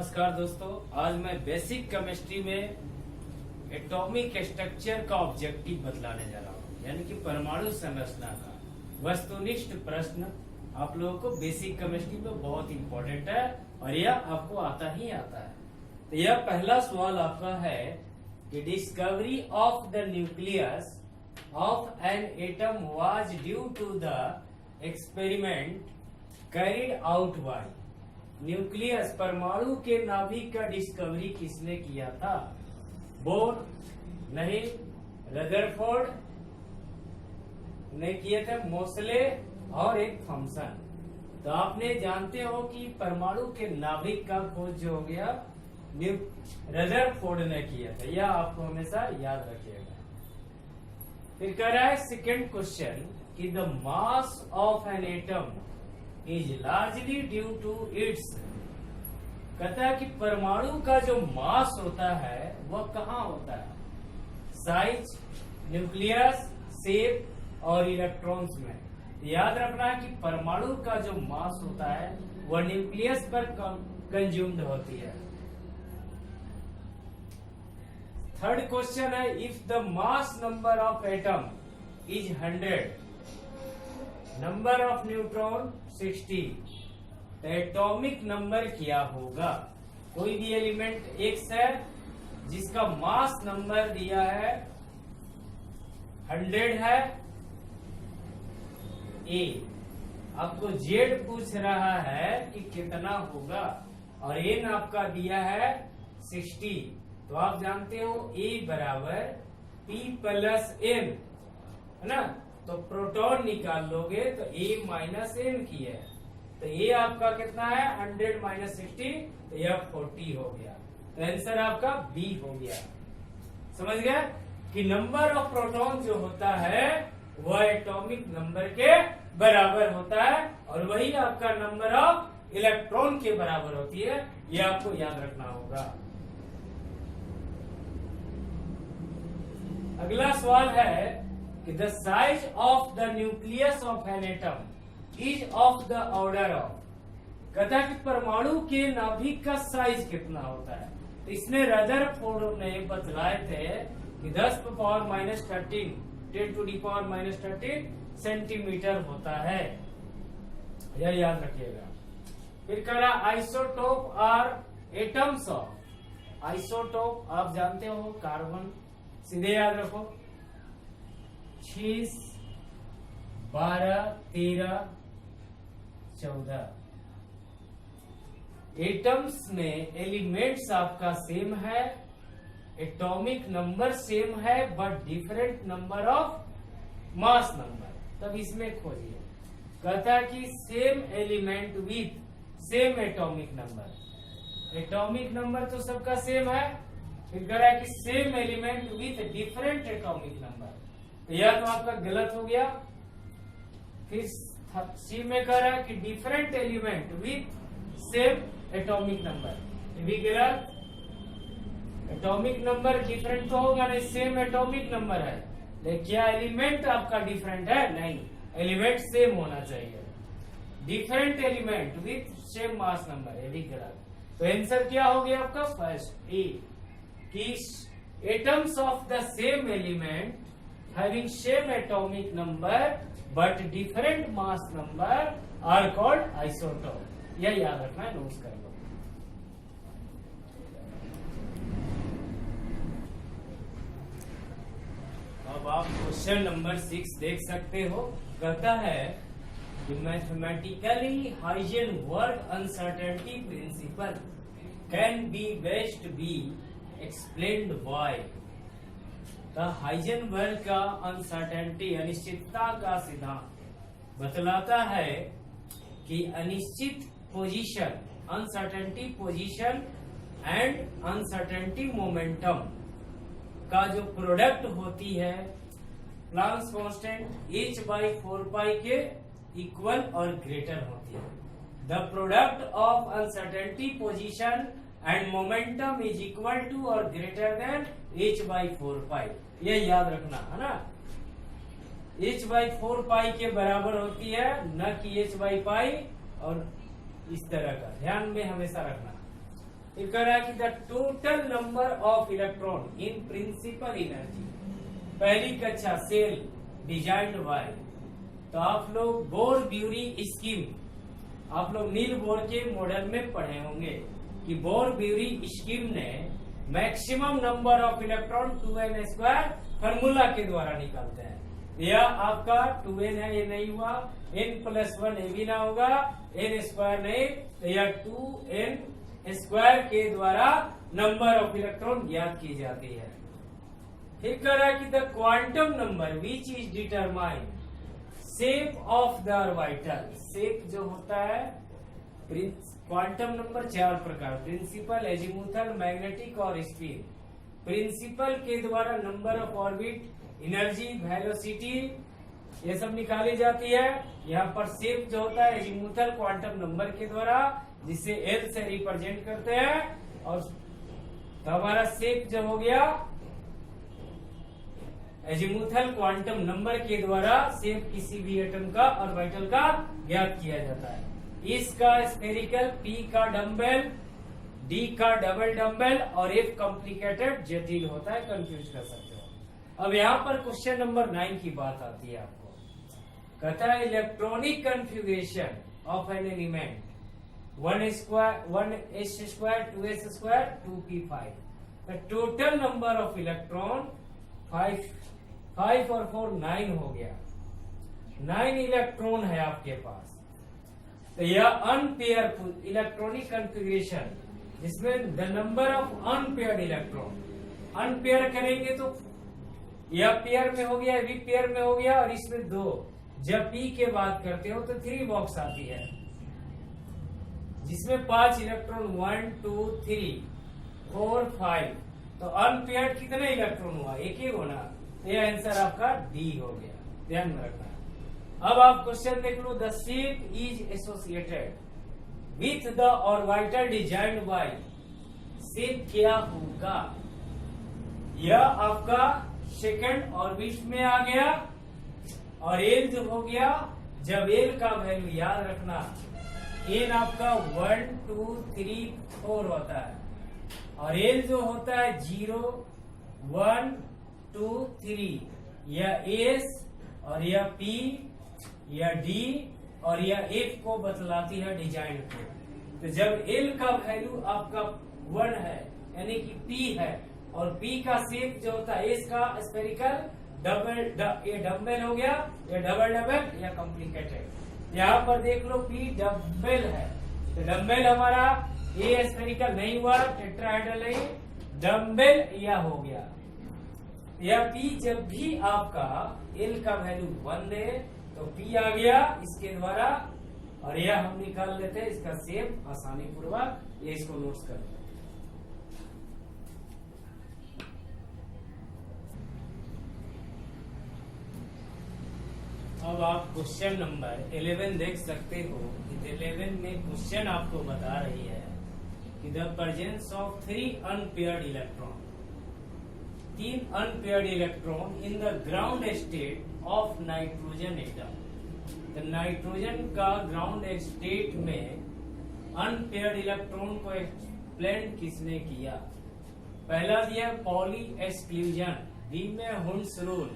नमस्कार दोस्तों, आज मैं बेसिक केमिस्ट्री में एटॉमिक स्ट्रक्चर का ऑब्जेक्टिव बतलाने जा रहा हूँ, यानी कि परमाणु संरचना का वस्तुनिष्ठ प्रश्न आप लोगों को बेसिक केमिस्ट्री में बहुत इंपॉर्टेंट है और यह आपको आता ही आता है। तो यह पहला सवाल आपका है कि discovery of the nucleus of an atom was due to the experiment carried out by. Nucleus परमाणु के नाभिक का डिस्कवरी किसने किया था? बोर नहीं, रदरफोर्ड ने किए थे, मोसले और एक थॉमसन। तो आपने जानते हो कि परमाणु के नाभिक का खोज जो हो गया रदरफोर्ड ने किया था, यह आपको हमेशा याद रखिएगा। फिर कह रहा है सेकेंड क्वेश्चन कि the mass of an atom is largely due to its. कहता है कि परमाणु का जो मास होता है वह कहाँ होता है? साइज, न्यूक्लियस, शेप और इलेक्ट्रॉन्स में। याद रखना है कि परमाणु का जो मास होता है वह न्यूक्लियस पर कंज्यूम्ड होती है। थर्ड क्वेश्चन है if the mass number of atom is 100, number of neutron 60, तो एटॉमिक नंबर क्या होगा? कोई भी एलिमेंट एक्स है जिसका मास नंबर दिया है 100 है ए, आपको जेड पूछ रहा है कि कितना होगा और एन आपका दिया है 60। तो आप जानते हो ए बराबर पी प्लस एन है ना, तो प्रोटॉन निकाल लोगे तो ए माइनस एन की है, तो ए आपका कितना है 100 माइनस 60, तो यह 40 हो गया। तो आंसर आपका बी हो गया। समझ गए कि नंबर ऑफ प्रोटॉन जो होता है वह एटॉमिक नंबर के बराबर होता है और वही आपका नंबर ऑफ इलेक्ट्रॉन के बराबर होती है, यह आपको याद रखना होगा। अगला सवाल है कि the size of the nucleus of an atom is of the order of. कहता है कि परमाणु के नाभिक का साइज कितना होता है? तो इसने रदरफोर्ड ने बतलाए थे कि 10 to the power minus 13, 10 to the power minus 13 centimetre होता है, यह याद रखिएगा। फिर कह रहा isotope are atoms of. Isotope आप जानते हो कार्बन, सीधे याद रखो 6, 12, 13, 14। एटम्स में एलिमेंट्स आपका सेम है, एटॉमिक नंबर सेम है, but different number of mass number. तब इसमें खोजिए। कहता है कि same element with same atomic number. Atomic number तो सबका सेम है, फिर कह रहा है कि same element with different atomic number, तो यह तो आपका गलत हो गया। फिर सी में कह रहा है कि different element with same atomic number, ये भी गलत। एटॉमिक नंबर डिफरेंट तो होगा नहीं, सेम एटॉमिक नंबर है, लेकिन क्या एलिमेंट आपका डिफरेंट है? नहीं, एलिमेंट सेम होना चाहिए। Different element with same mass number, ये भी गलत। तो आंसर क्या हो गया आपका? फर्स्ट ए, कि atoms of the same element having same atomic number but different mass number are called isotope। यह याद रखना है, नोट्स कर लो। अब आप क्वेश्चन नंबर 6 देख सकते हो। कहता है कि mathematically Heisenberg uncertainty principle can be best be explained bye. Heisenberg का अनसर्टेनिटी अनिश्चितता का सिद्धांत बतलाता है कि अनिश्चित position, uncertainty position and uncertainty momentum का जो प्रोडक्ट होती है प्लांक्स कांस्टेंट h/4π के इक्वल और ग्रेटर होती है। The product of uncertainty position and momentum is equal to और ग्रेटर देन h/4π। यह याद रखना है ना, h/4π के बराबर होती है, न कि h/π और इस तरह का ध्यान में हमेशा रखना। फिर कह रहा है कि the total number of electron in principle energy, पहली कक्षा सेल डिजाइंड बाय, तो आप लोग बोर ब्यूरी स्कीम, आप लोग नील बोर के मॉडल में पढ़े होंगे कि बोर ब्यूरी स्कीम ने maximum number of electron 2n² formula के द्वारा निकालते हैं। यह आपका 2n है, ये नहीं हुआ, n+1 ये भी ना होगा, n² नहीं, तो यह 2n² के द्वारा नंबर ऑफ इलेक्ट्रॉन ज्ञात की जाती है। फिर कह रहा है कि the quantum number which is determine shape of the orbital, shape जो होता है क्वांटम नंबर 4 प्रकार, प्रिंसिपल, एजीमुथल, मैग्नेटिक और स्पिन। प्रिंसिपल के द्वारा number of orbit, energy, velocity ये सब निकाली जाती है। यहाँ पर शेप जो होता है एजीमुथल क्वांटम नंबर के द्वारा, जिसे L से रिप्रेजेंट करते हैं, और तो हमारा शेप जो हो गया एजीमुथल क्वांटम नंबर के द्वारा शेप किसी भी एटम का ऑर्बिटल का ज्ञात किया जाता है। इसका स्फेरिकल, P का डम्बेल, D का डबल डम्बेल और F कॉम्प्लिकेटेड जटिल होता है, कंफ्यूज कर सकते हो। अब यहाँ पर क्वेश्चन नंबर 9 की बात आती है आपको, कहता है electronic configuration of an element 1s², 2s², 2p5, the total number of electron 5 और 4 9 हो गया, 9 इलेक्ट्रॉन है आपके पास। तो यह अनपेयर इलेक्ट्रॉनिक कन्फिग्रेशन, जिसमें the number of unpaired electron, unpair करेंगे तो यह पेयर में हो गया, भी पेयर में हो गया, और इसमें 2, जब p के बात करते हो तो 3 बॉक्स आती है, जिसमें 5 इलेक्ट्रॉन 1 2 3 4 5, तो अनपेयर्ड कितने इलेक्ट्रॉन हुआ, एक ही होना, यह आंसर आपका डी हो गया, ध्यान में रखना। अब आप क्वेश्चन देख लो, the shape is associated with the orbital designed by, shape क्या होगा, यह आपका सेकंड ऑर्बिट में आ गया, और एल जो हो गया, जब एल का वैल्यू याद रखना, एल आपका 1 2 3 4 होता है, और एल जो होता है 0 1 2 3, यह एस और यह पी, यह डी और यह एफ को बतलाती है डिजाइन को। तो जब एल का वैल्यू आपका 1 है, यानी कि पी है, और पी का शेप जो होता है एस का स्फेरिकल, ये डम्बेल हो गया, या डबल डबल या कॉम्प्लिकेटेड। यहाँ पर देख लो पी डम्बेल है, तो डम्बेल हमारा ए स्फेरिकल नहीं हुआ, टेट्राहेड्रल नहीं, डम्बेल यह हो गया। यह पी जब भी आपका एल का वैल्यू 1 दे तो पी आ गया इसके द्वारा, और यह हम निकाल लेते हैं इसका शेप आसानी पूर्वक, ये इसको नोट्स कर लेते हैं। अब आप क्वेश्चन नंबर 11 देख सकते हो। 11 में क्वेश्चन आपको बता रही है कि the presence of 3 unpaired electron, 3 unpaired electron in the ground state of nitrogen atom. तो नाइट्रोजन का ग्राउंड स्टेट में अनपेयर्ड इलेक्ट्रॉन को एक्सप्लेन किसने किया? पहला दिया पॉली एक्सक्लूजन, बी में हुंड्स रूल,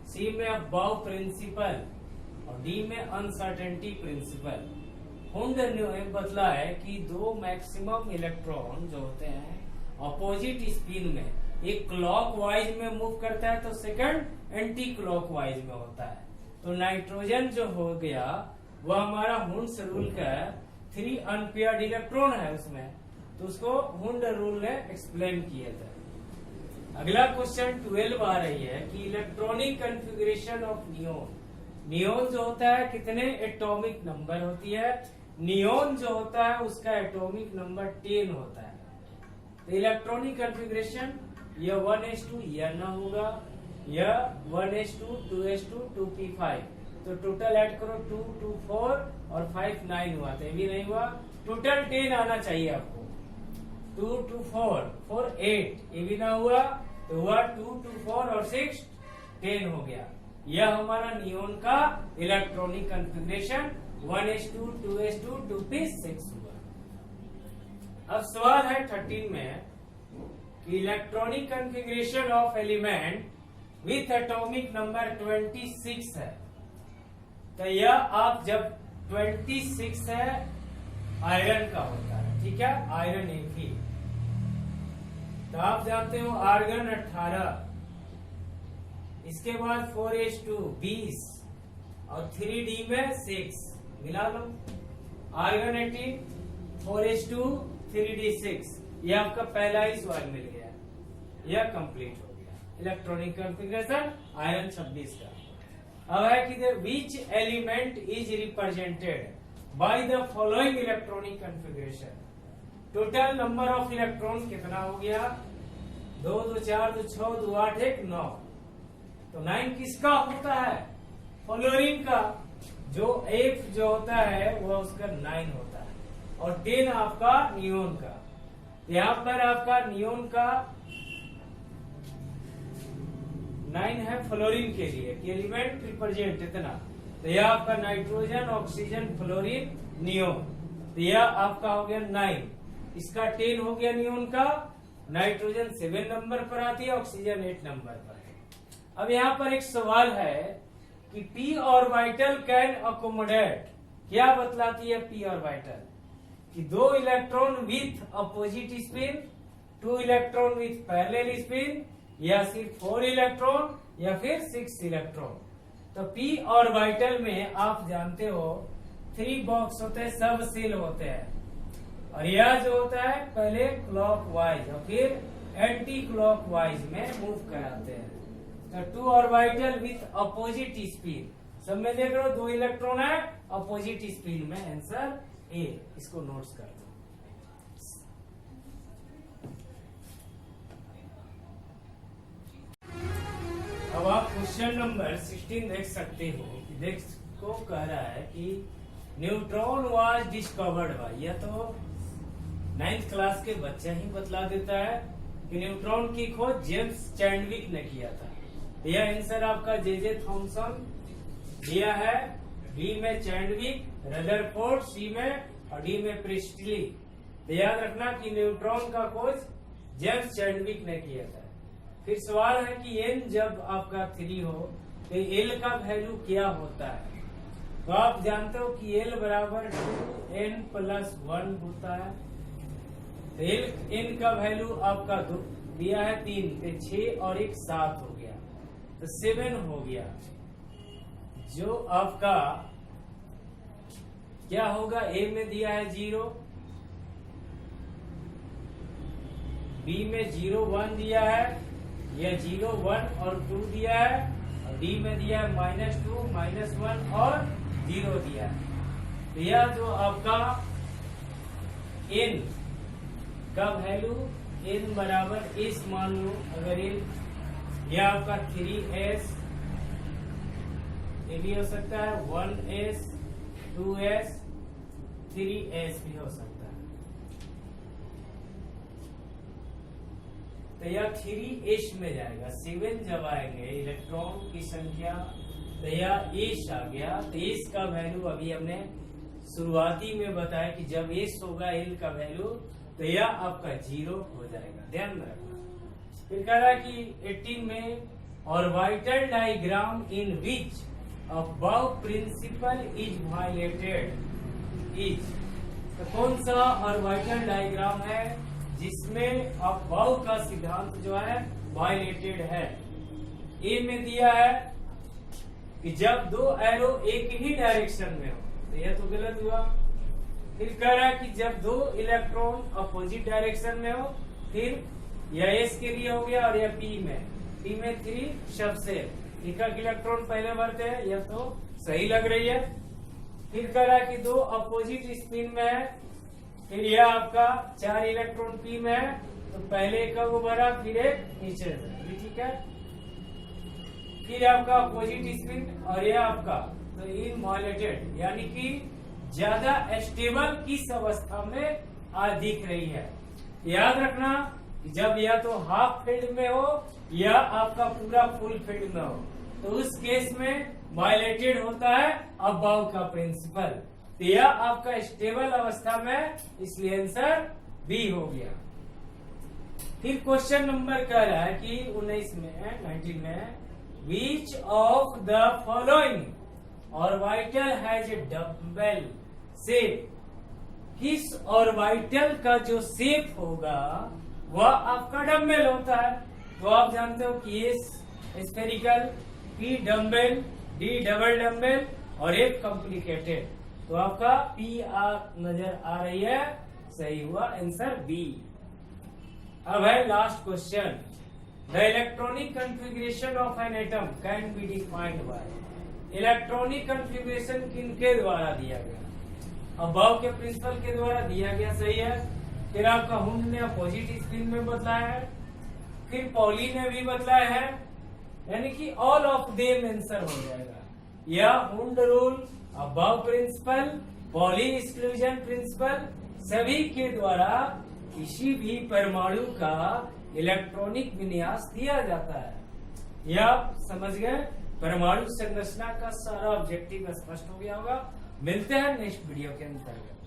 सी में बाउ प्रिंसिपल और डी में अनसर्टेनिटी प्रिंसिपल। हुंड ने बतला है कि 2 मैक्सिमम इलेक्ट्रॉन जो होते हैं अपोजिट स्पिन में, एक क्लॉकवाइज में मूव करता है तो सेकंड एंटी क्लॉकवाइज में होता है। तो नाइट्रोजन जो हो गया वह हमारा हुंड्स रूल का 3 अनपेयर्ड इलेक्ट्रॉन है उसमें, तो उसको हुंड रूल ने एक्सप्लेन किया था। अगला क्वेश्चन 12 आ रही है कि electronic configuration of neon. Neon जो होता है कितने एटॉमिक नंबर होती है? नियोन जो होता है उसका एटॉमिक नंबर 10 होता है। तो इलेक्ट्रॉनिक कॉन्फ़िगरेशन यह 1s2 यह न होगा, यह 1s2 2s2 2p5, तो टोटल ऐड करो 2 2 4 और 5 9 हुआ, तो ये भी नहीं हुआ, टोटल 10 आना चाहिए आपको। 2 2 4 4 8, ये भी ना हुआ, तो हुआ 2 2 4 और 6 10 हो गया। यह हमारा नियोन का electronic configuration 1s2 2s2 2p6 हुआ। अब सवाल है 13 में कि electronic configuration of element with atomic number 26 है। तो यह आप जब 26 है आयरन का होता है, ठीक है, आयरन एक ही। तो आप जानते हो आर्गन 18, इसके बाद 4H2 20 और 3D में 6 मिला लो, आर्गन 18 4H2 3D 6। ये आपका पहला ही सवाल मिल गया, यह कंप्लीट हो गया इलेक्ट्रॉनिक कॉन्फ़िगरेशन आयरन 26 का। अब है कि which element is represented by the following electronic configuration. Total number of electron कितना हो गया? 2 2 4 2 6 2 8 1 9। तो 9 किसका होता है? फ्लोरीन का। जो F जो होता है वो उसका 9 होता है और 10 आपका नियोन का। यहाँ पर आपका नियोन का 9 है फ्लोरीन के लिए कि एलिमेंट रिप्रेजेंट इतना। तो यह आपका नाइट्रोजन, ऑक्सीजन, फ्लोरीन, नियोन। तो यह आपका हो गया 9। इसका 10 हो गया नियोन का। नाइट्रोजन 7 नंबर पर आती है, ऑक्सीजन 8 नंबर पर है। अब यहाँ पर एक सवाल है कि p ऑर्बिटल कैन अकोमोडेट। क्या बतलाती है p ऑर्बिटल? कि 2 electron with opposite spin, 2 electron with parallel spin, या सिर्फ 4 इलेक्ट्रॉन या फिर 6 इलेक्ट्रॉन। तो p ऑर्बिटल में आप जानते हो 3 बॉक्स होते हैं, सब सेल होते हैं। और यह जो होता है पहले क्लॉकवाइज और फिर एंटी क्लॉकवाइज में मूव कराते हैं। तो 2 ऑर्बिटल विथ अपोजिट स्पिन, सब में देख रहे हो 2 इलेक्ट्रॉन है अपोजिट स्पिन में। आंसर ए, इसको नोट्स कर दो। अब आप क्वेश्चन नंबर 16 देख सकते हो। देखो कह रहा है कि न्यूट्रॉन वाज डिस्कवर्ड बाय। यह तो 9th क्लास के बच्चा ही बतला देता है कि न्यूट्रॉन की खोज जेम्स चैडविक ने किया था। यह आंसर आपका जे थॉमसन दिया है। बी में चैडविक, रदरफोर्ड सी में और डी में प्रिस्टली। तो याद रखना कि न्यूट्रॉन का खोज जेम्स चैडविक ने किया था। फिर सवाल है कि n जब आपका 3 हो तो l का वैल्यू क्या होता है? तो आप जानते हो कि l बराबर 2n + 1 होता है। तो n का वैल्यू आपका दिया है 3, तो 6 और 1 7 हो गया, तो 7 हो गया। जो आपका क्या होगा? A में दिया है 0, B में 0 1 दिया है, यह 0 1 और 2 दिया है, और D में दिया है -2 -1 और 0 दिया है। तो यह जो आपका n का वैल्यू n बराबर s मान लो। अगर यह आपका 3s, ये भी हो सकता है 1s 2s 3s भी हो सकता है। तो यह 3s में जाएगा। 7 जब आएंगे इलेक्ट्रॉन की संख्या, तो यह s आ गया। तो s का वैल्यू अभी हमने शुरुआती में बताया कि जब s होगा l का वैल्यू, तो यह आपका 0 हो जाएगा, ध्यान में रखना। फिर कह रहा है कि 18 में orbital diagram in which aufbau principle is violated is. तो कौन सा ऑर्बिटल डायग्राम है जिसमें अबव का सिद्धांत जो है वायलेटेड है? ए में दिया है कि जब 2 एरो एक ही डायरेक्शन में हो, तो यह तो गलत हुआ। फिर कह रहा है कि जब 2 इलेक्ट्रॉन अपोजिट डायरेक्शन में हो, फिर यह एस के लिए हो गया, और यह पी में 3 सबसे एक इलेक्ट्रॉन पहले बढ़ते हैं, यह तो सही लग रही है। फिर कह रहा है कि 2 अपोजिट स्पिन में है, फिर यह आपका 4 इलेक्ट्रॉन पी में है, तो पहले एक को भरा फिर एक नीचे, ठीक है। फिर आपका अपोजिट स्पिन और यह आपका तो इनवायलेटेड, यानी कि ज्यादा स्टेबल किस अवस्था में दिख रही है। याद रखना जब या तो हाफ फील्ड में हो या आपका पूरा फुल फील्ड में हो, तो उस केस में वायलेटेड होता है अबव का प्रिंसिपल। तो यह आपका स्टेबल अवस्था में, इसलिए आंसर बी हो गया। फिर क्वेश्चन नंबर कह रहा है कि 19 में which of the following orbital has a dumbbell shape, किस ऑर्बिटल का जो शेप होगा वह आपका डम्बल होता है। तो आप जानते हो कि ये spherical, P dumbbell, D double dumbbell और एफ कॉम्प्लिकेटेड। तो आपका पी नजर आ रही है, सही हुआ आंसर बी। अब है last question, the electronic configuration of an atom can be defined by. Electronic configuration किनके द्वारा दिया गया? अबव के प्रिंसिपल के द्वारा दिया गया, सही है। फिर आपका हुंड ने अपोजिट स्पिन में बदलाया है, फिर पॉली ने भी बदलाया है, यानी कि ऑल ऑफ देम आंसर हो जाएगा। या Hund rule, aufbau principle, Pauli exclusion principle, सभी के द्वारा किसी भी परमाणु का इलेक्ट्रॉनिक विन्यास दिया जाता है। या समझ गए, परमाणु संरचना का सारा ऑब्जेक्टिव स्पष्ट हो गया होगा। मिलते हैं नेक्स्ट वीडियो के अंतर्गत।